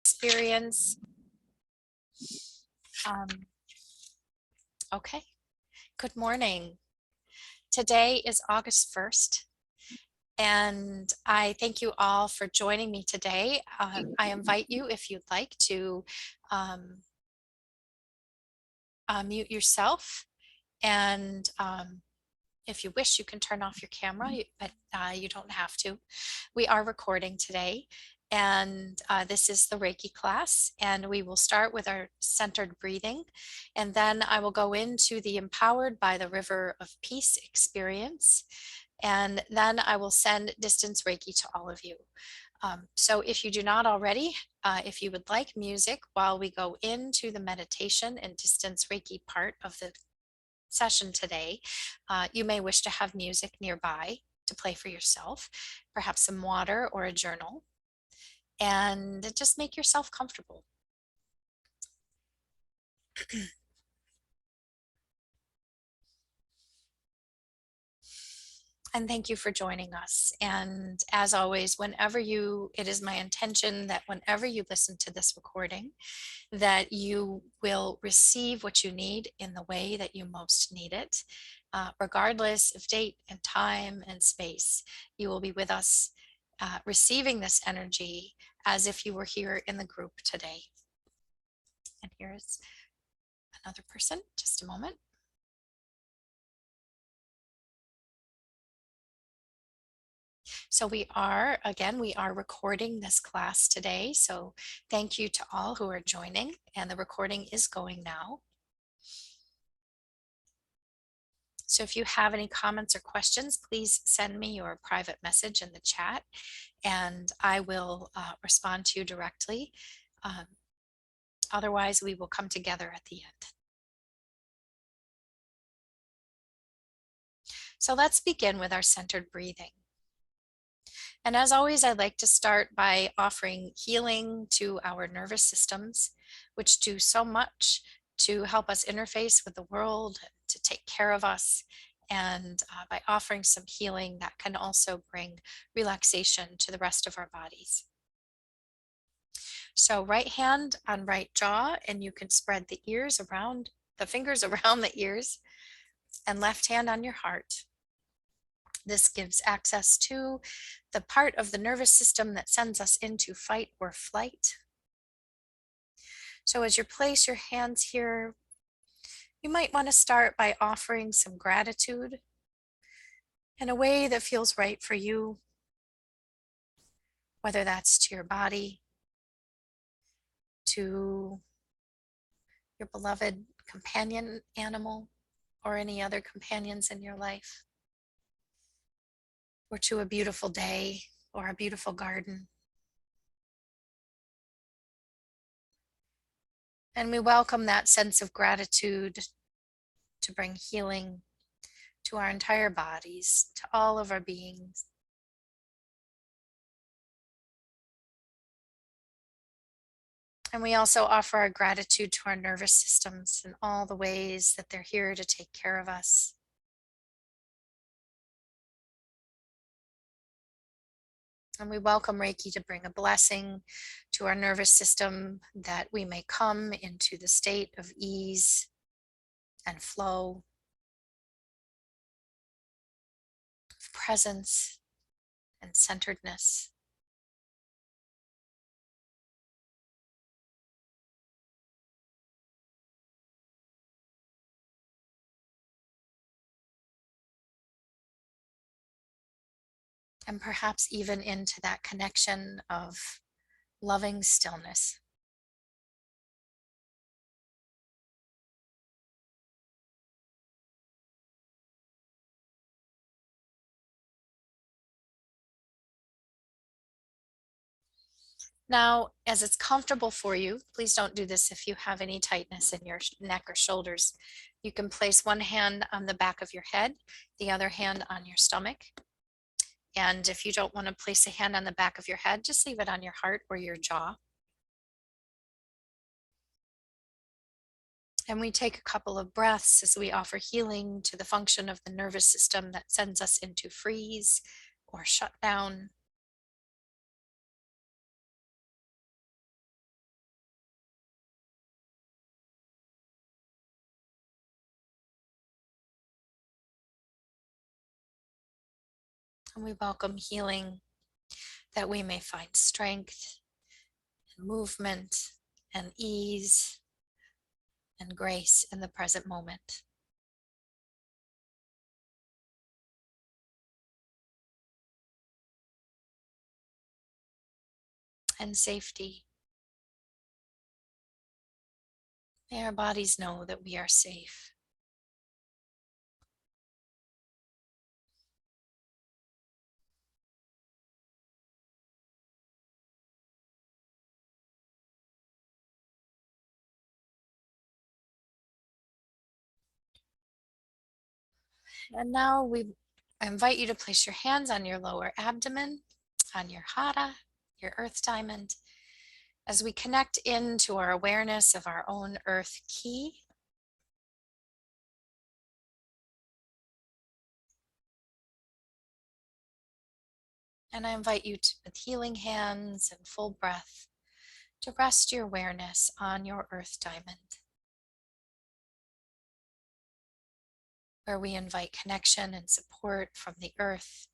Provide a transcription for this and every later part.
experience. Okay, good morning. Today is August 1st, and I thank you all for joining me today. I invite you, if you'd like, to um, mute yourself, and if you wish, you can turn off your camera, but you don't have to. We are recording today, and this is the Reiki class, and we will start with our centered breathing, and then I will go into the Empowered by the River of Peace experience, and then I will send distance Reiki to all of you. So if you do not already, if you would like music while we go into the meditation and distance Reiki part of the session today, you may wish to have music nearby to play for yourself, perhaps some water or a journal, and just make yourself comfortable. And thank you for joining us. And as always, it is my intention that whenever you listen to this recording, that you will receive what you need in the way that you most need it, regardless of date and time and space. You will be with us receiving this energy as if you were here in the group today. And here's another person, just a moment. So we are recording this class today. So thank you to all who are joining, and the recording is going now. So if you have any comments or questions, please send me your private message in the chat, and I will respond to you directly. Otherwise, we will come together at the end. So let's begin with our centered breathing. And as always, I'd like to start by offering healing to our nervous systems, which do so much to help us interface with the world, to take care of us, and by offering some healing that can also bring relaxation to the rest of our bodies. So right hand on right jaw, and you can spread the fingers around the ears, and left hand on your heart. This gives access to the part of the nervous system that sends us into fight or flight. So as you place your hands here, you might want to start by offering some gratitude in a way that feels right for you, whether that's to your body, to your beloved companion animal, or any other companions in your life, or to a beautiful day or a beautiful garden. And we welcome that sense of gratitude to bring healing to our entire bodies, to all of our beings. And we also offer our gratitude to our nervous systems and all the ways that they're here to take care of us. And we welcome Reiki to bring a blessing to our nervous system, that we may come into the state of ease and flow, of presence and centeredness. And perhaps even into that connection of loving stillness. Now, as it's comfortable for you, please don't do this if you have any tightness in your neck or shoulders. You can place one hand on the back of your head, the other hand on your stomach. And if you don't want to place a hand on the back of your head, just leave it on your heart or your jaw. And we take a couple of breaths as we offer healing to the function of the nervous system that sends us into freeze or shutdown. And we welcome healing, that we may find strength and movement and ease and grace in the present moment. And safety. May our bodies know that we are safe. And now I invite you to place your hands on your lower abdomen, on your hara, your earth diamond, as we connect into our awareness of our own earth key. And I invite you to, with healing hands and full breath, to rest your awareness on your earth diamond, where we invite connection and support from the earth,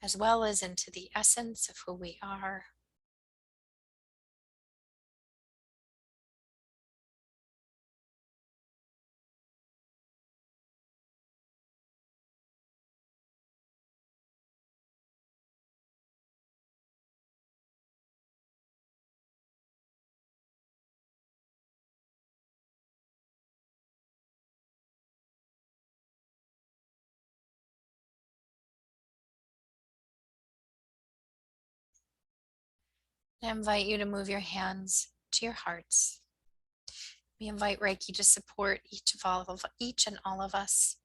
as well as into the essence of who we are. I invite you to move your hands to your hearts. We invite Reiki to support each and all of us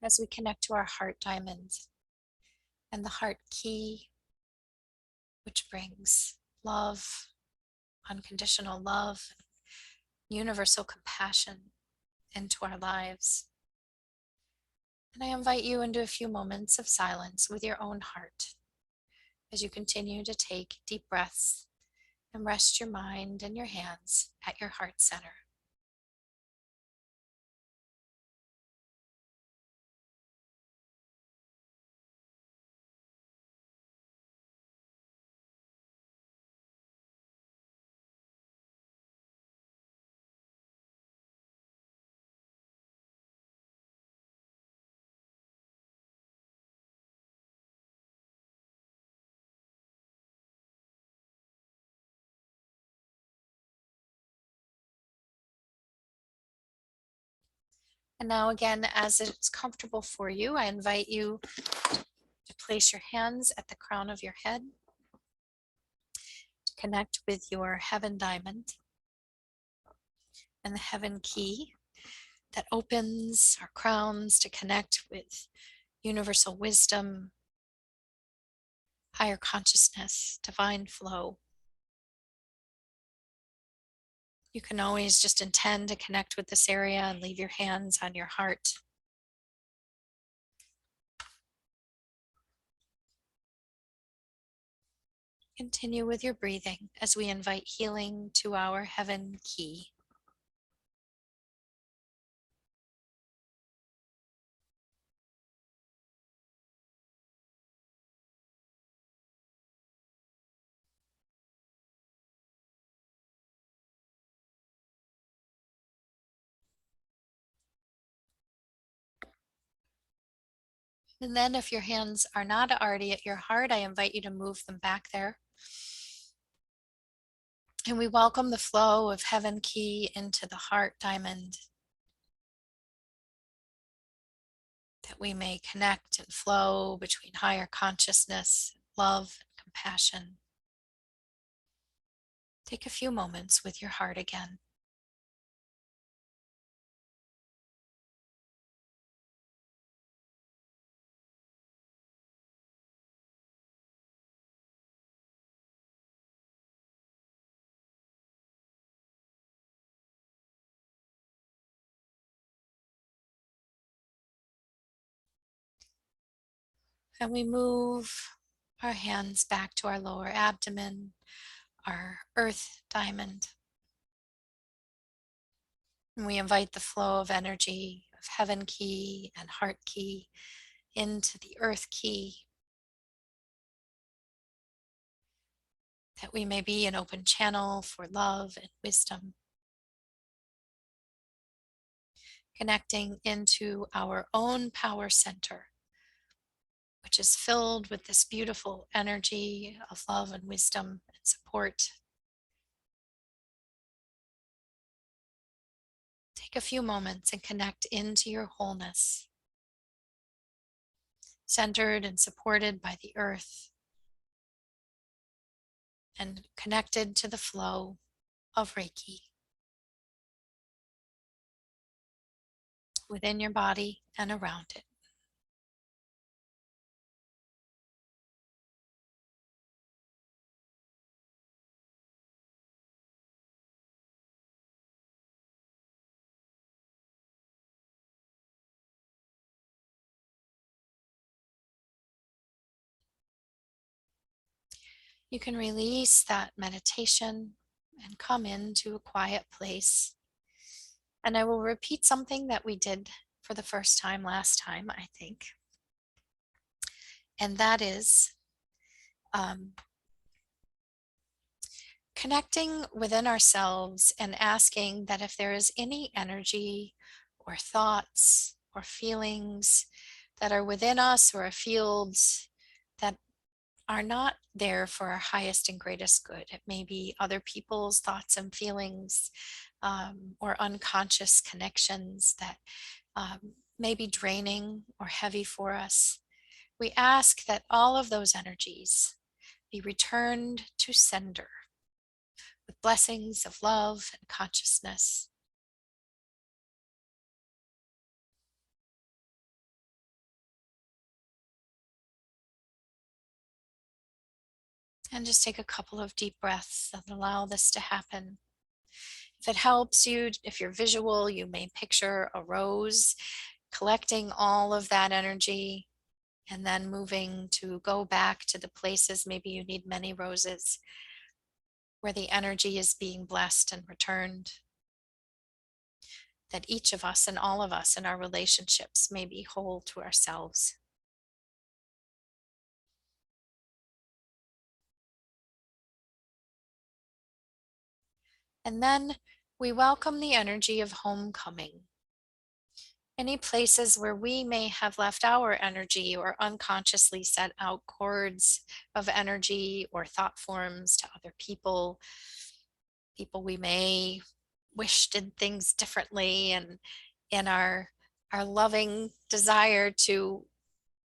as we connect to our heart diamond and the heart key, which brings love, unconditional love, universal compassion into our lives. And I invite you into a few moments of silence with your own heart as you continue to take deep breaths and rest your mind and your hands at your heart center. And now again, as it's comfortable for you, I invite you to place your hands at the crown of your head, to connect with your heaven diamond and the heaven key that opens our crowns to connect with universal wisdom, higher consciousness, divine flow. You can always just intend to connect with this area and leave your hands on your heart. Continue with your breathing as we invite healing to our heaven key. And then if your hands are not already at your heart, I invite you to move them back there. And we welcome the flow of heaven key into the heart diamond, that we may connect and flow between higher consciousness, love, and compassion. Take a few moments with your heart again. And we move our hands back to our lower abdomen, our earth diamond. And we invite the flow of energy of heaven key and heart key into the earth key, that we may be an open channel for love and wisdom, connecting into our own power center, which is filled with this beautiful energy of love and wisdom and support. Take a few moments and connect into your wholeness, centered and supported by the earth, and connected to the flow of Reiki within your body and around it. You can release that meditation and come into a quiet place. And I will repeat something that we did for the first time last time, I think. And that is connecting within ourselves and asking that if there is any energy or thoughts or feelings that are within us or fields that are not there for our highest and greatest good. It may be other people's thoughts and feelings, or unconscious connections that may be draining or heavy for us. We ask that all of those energies be returned to sender with blessings of love and consciousness. And just take a couple of deep breaths and allow this to happen. If it helps you, if you're visual, you may picture a rose, collecting all of that energy and then moving to go back to the places, maybe you need many roses, where the energy is being blessed and returned. That each of us and all of us in our relationships may be whole to ourselves. And then we welcome the energy of homecoming. Any places where we may have left our energy or unconsciously set out cords of energy or thought forms to other people, people we may wish did things differently, and in our loving desire to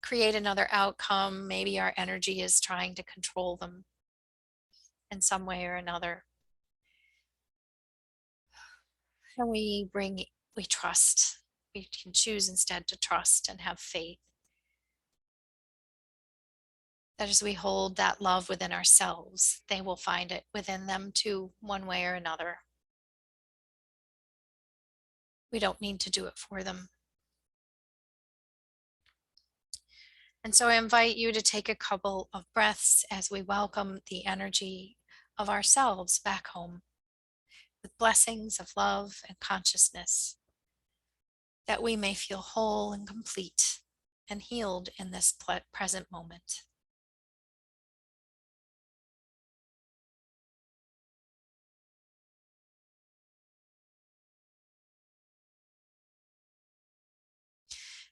create another outcome, maybe our energy is trying to control them in some way or another. And we trust. We can choose instead to trust and have faith that as we hold that love within ourselves, they will find it within them too, one way or another. We don't need to do it for them. And so I invite you to take a couple of breaths as we welcome the energy of ourselves back home with blessings of love and consciousness, that we may feel whole and complete and healed in this present moment.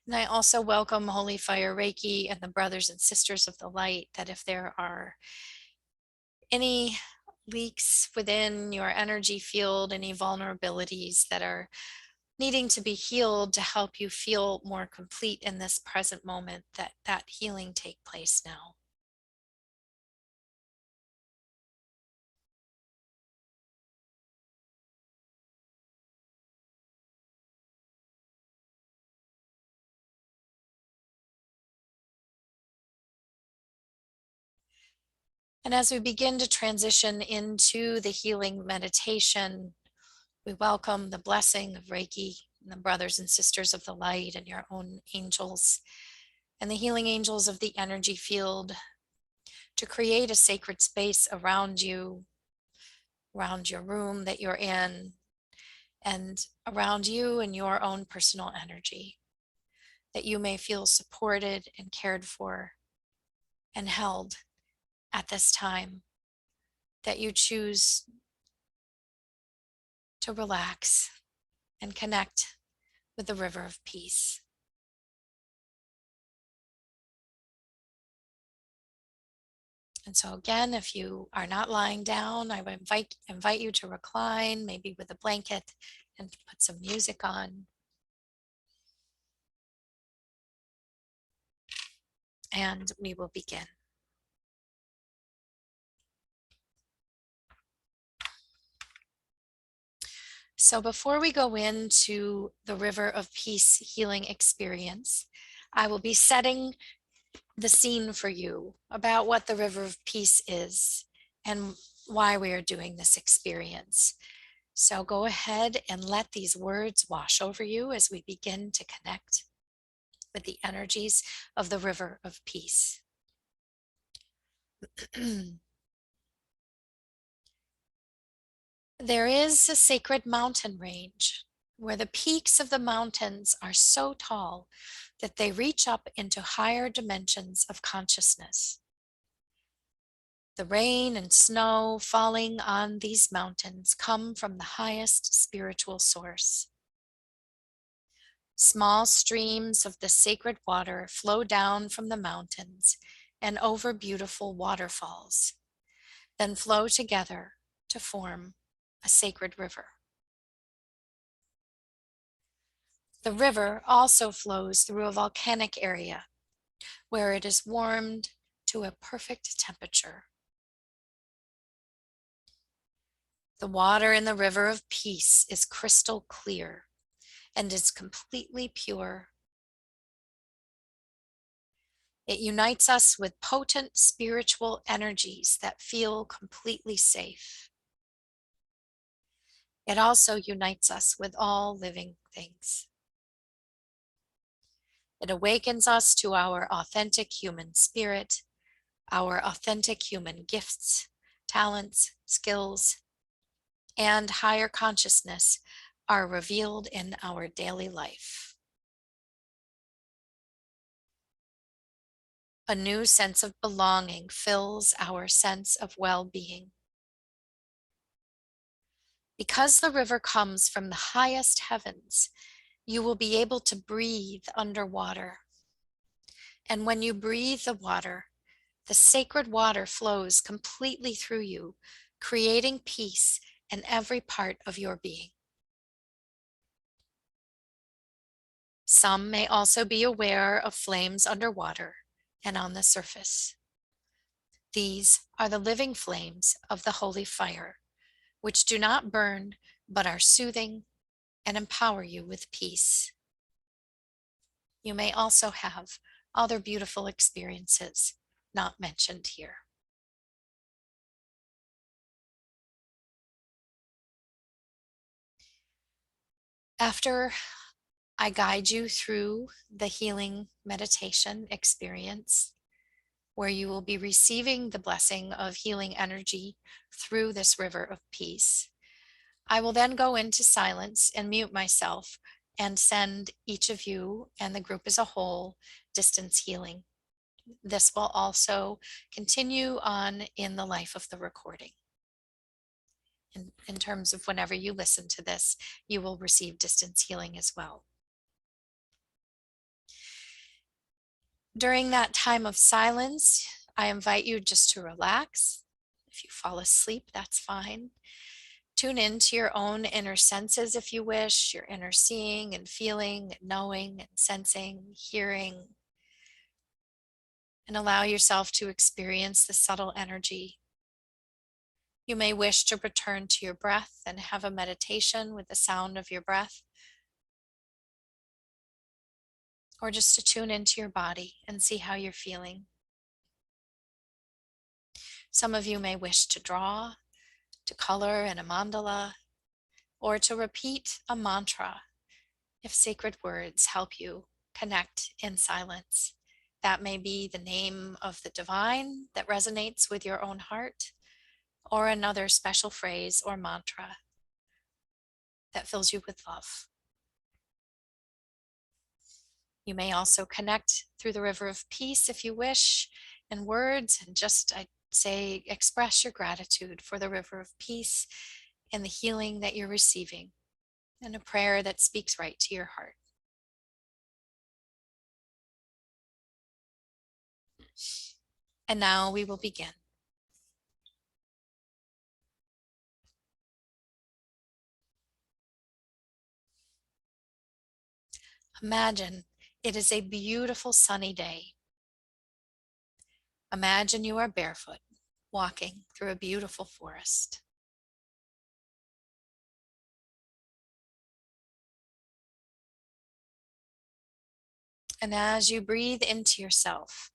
And I also welcome Holy Fire Reiki and the brothers and sisters of the light, that if there are any leaks within your energy field, any vulnerabilities that are needing to be healed to help you feel more complete in this present moment, that healing take place now. And as we begin to transition into the healing meditation, we welcome the blessing of Reiki and the brothers and sisters of the light and your own angels and the healing angels of the energy field to create a sacred space around you, around your room that you're in, and around you and your own personal energy. that you may feel supported and cared for and held at this time, that you choose to relax and connect with the river of peace. And so again, if you are not lying down, I would invite you to recline, maybe with a blanket, and put some music on. And we will begin. So before we go into the River of Peace healing experience, I will be setting the scene for you about what the River of Peace is and why we are doing this experience. So go ahead and let these words wash over you as we begin to connect with the energies of the River of Peace. There is a sacred mountain range where the peaks of the mountains are so tall that they reach up into higher dimensions of consciousness. The rain and snow falling on these mountains come from the highest spiritual source. Small streams of the sacred water flow down from the mountains and over beautiful waterfalls, then flow together to form a sacred river. The river also flows through a volcanic area where it is warmed to a perfect temperature. The water in the River of Peace is crystal clear and is completely pure. It unites us with potent spiritual energies that feel completely safe. It also unites us with all living things. It awakens us to our authentic human spirit, our authentic human gifts, talents, skills, and higher consciousness are revealed in our daily life. A new sense of belonging fills our sense of well-being. Because the river comes from the highest heavens, you will be able to breathe underwater. And when you breathe the water, the sacred water flows completely through you, creating peace in every part of your being. Some may also be aware of flames underwater and on the surface. These are the living flames of the holy fire, which do not burn, but are soothing and empower you with peace. You may also have other beautiful experiences not mentioned here. After I guide you through the healing meditation experience, where you will be receiving the blessing of healing energy through this river of peace, I will then go into silence and mute myself and send each of you and the group as a whole distance healing. This will also continue on in the life of the recording. In terms of whenever you listen to this, you will receive distance healing as well. During that time of silence, I invite you just to relax. If you fall asleep, that's fine. Tune into your own inner senses if you wish, your inner seeing and feeling, and knowing and sensing, hearing, and allow yourself to experience the subtle energy. You may wish to return to your breath and have a meditation with the sound of your breath, or just to tune into your body and see how you're feeling. Some of you may wish to draw, to color in a mandala, or to repeat a mantra if sacred words help you connect in silence. That may be the name of the divine that resonates with your own heart, or another special phrase or mantra that fills you with love. You may also connect through the river of peace if you wish, in words, and just I'd say express your gratitude for the river of peace and the healing that you're receiving, and a prayer that speaks right to your heart. And now we will begin. Imagine it is a beautiful sunny day. Imagine you are barefoot, walking through a beautiful forest. And as you breathe into yourself,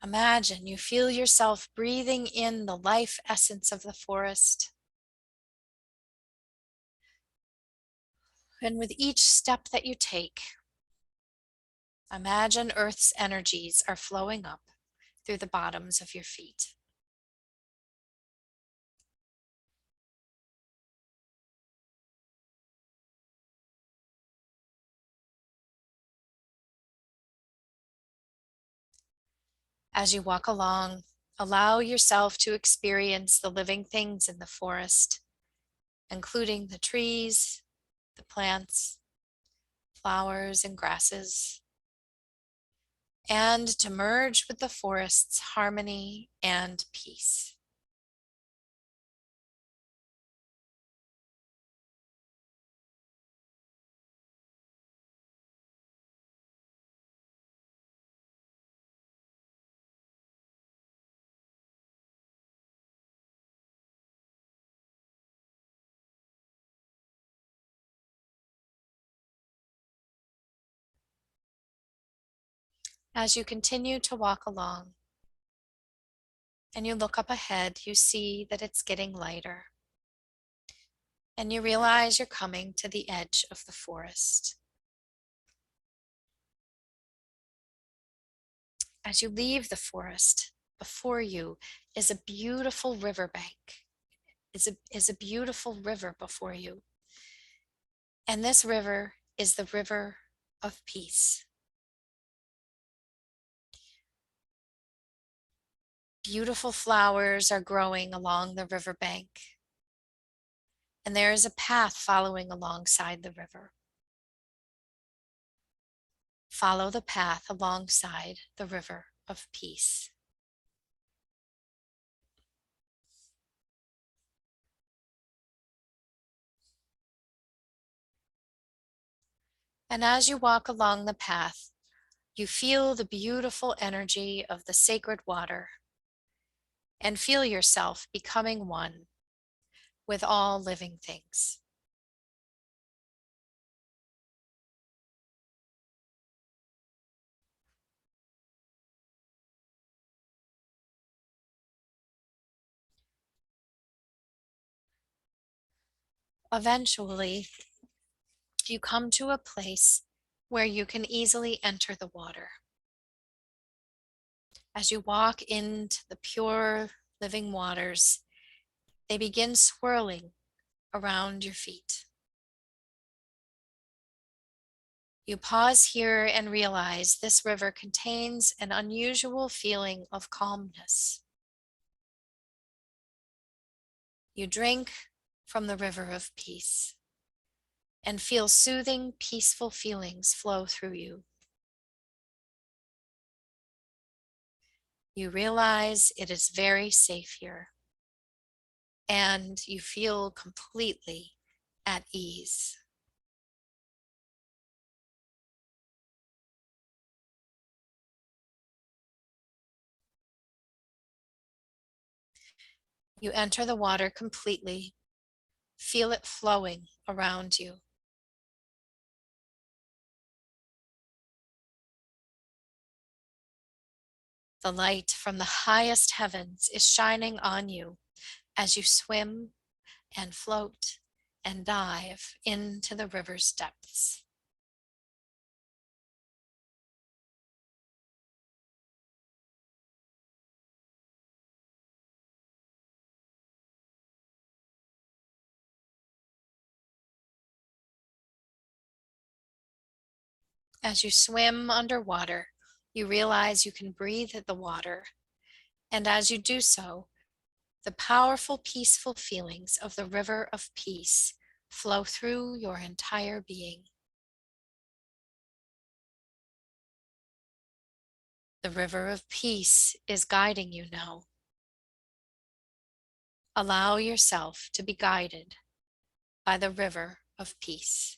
imagine you feel yourself breathing in the life essence of the forest. And with each step that you take, imagine Earth's energies are flowing up through the bottoms of your feet. As you walk along, allow yourself to experience the living things in the forest, including the trees, the plants, flowers, and grasses, and to merge with the forest's harmony and peace. As you continue to walk along and you look up ahead, you see that it's getting lighter, and you realize you're coming to the edge of the forest. As you leave the forest, before you is a beautiful riverbank, is a beautiful river before you. And this river is the river of peace. Beautiful flowers are growing along the riverbank, and there is a path following alongside the river. Follow the path alongside the river of peace. And as you walk along the path, you feel the beautiful energy of the sacred water and feel yourself becoming one with all living things. Eventually, you come to a place where you can easily enter the water. As you walk into the pure living waters, they begin swirling around your feet. You pause here and realize this river contains an unusual feeling of calmness. You drink from the river of peace and feel soothing, peaceful feelings flow through you. You realize it is very safe here, and you feel completely at ease. You enter the water completely, feel it flowing around you. The light from the highest heavens is shining on you as you swim and float and dive into the river's depths. As you swim underwater, you realize you can breathe the water, and as you do so, the powerful, peaceful feelings of the river of peace flow through your entire being. The river of peace is guiding you now. Allow yourself to be guided by the river of peace.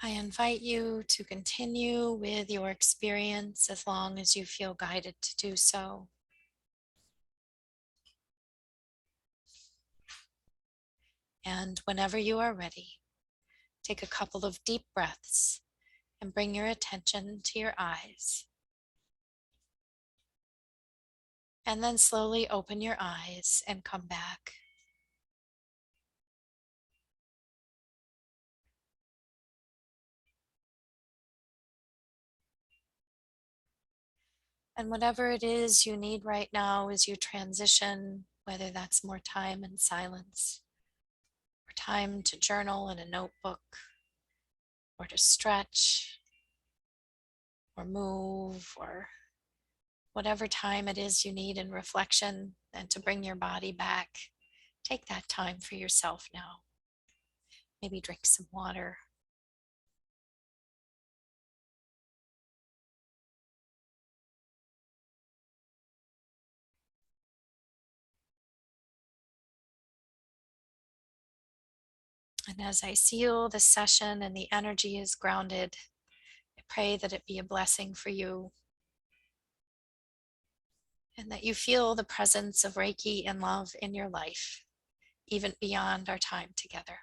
I invite you to continue with your experience as long as you feel guided to do so. And whenever you are ready, take a couple of deep breaths and bring your attention to your eyes. And then slowly open your eyes and come back. And whatever it is you need right now as you transition, whether that's more time in silence, or time to journal in a notebook, or to stretch, or move, or whatever time it is you need in reflection and to bring your body back, take that time for yourself now. Maybe drink some water. And as I seal the session and the energy is grounded, I pray that it be a blessing for you and that you feel the presence of Reiki and love in your life, even beyond our time together.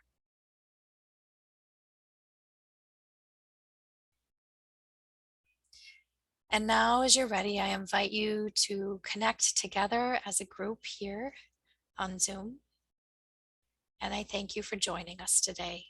And now, as you're ready, I invite you to connect together as a group here on Zoom. And I thank you for joining us today.